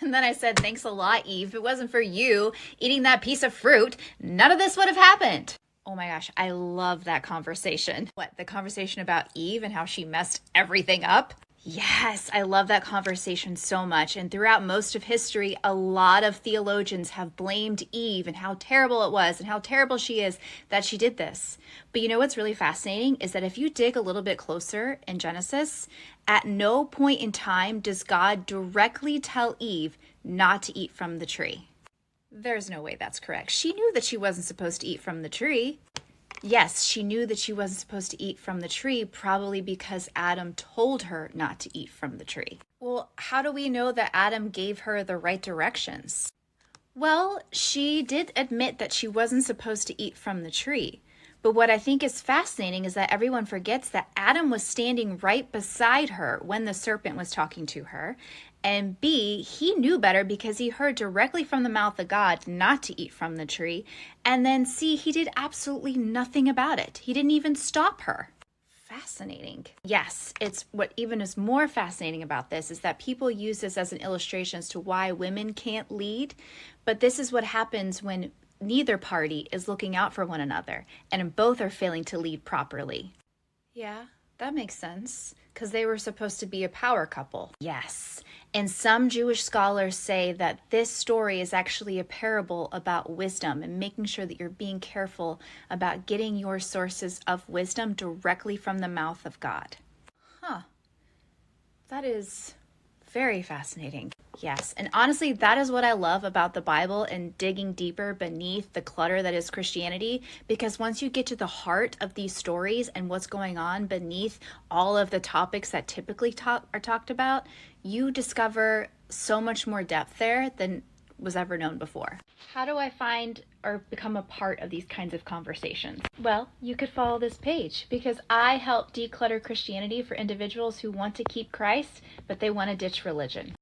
And then I said, thanks a lot, Eve. If it wasn't for you eating that piece of fruit, none of this would have happened. Oh my gosh, I love that conversation. What, the conversation about Eve and how she messed everything up? Yes, I love that conversation so much. And throughout most of history, a lot of theologians have blamed Eve and how terrible it was and how terrible she is that she did this. But you know what's really fascinating is that if you dig a little bit closer in Genesis, at no point in time does God directly tell Eve not to eat from the tree. There's no way that's correct. She knew that she wasn't supposed to eat from the tree. Yes, she knew that she wasn't supposed to eat from the tree, probably because Adam told her not to eat from the tree. Well, how do we know that Adam gave her the right directions? Well, she did admit that she wasn't supposed to eat from the tree. But what I think is fascinating is that everyone forgets that Adam was standing right beside her when the serpent was talking to her. And B, he knew better because he heard directly from the mouth of God not to eat from the tree. And then C, he did absolutely nothing about it. He didn't even stop her. Fascinating. Yes, it's what even is more fascinating about this is that people use this as an illustration as to why women can't lead. But this is what happens when neither party is looking out for one another and both are failing to lead properly. Yeah, that makes sense because they were supposed to be a power couple. Yes. And some Jewish scholars say that this story is actually a parable about wisdom and making sure that you're being careful about getting your sources of wisdom directly from the mouth of God. Huh. That is very fascinating. Yes, and honestly, that is what I love about the Bible and digging deeper beneath the clutter that is Christianity, because once you get to the heart of these stories and what's going on beneath all of the topics that typically are talked about, you discover so much more depth there than was ever known before. How do I find or become a part of these kinds of conversations? Well, you could follow this page because I help declutter Christianity for individuals who want to keep Christ, but they want to ditch religion.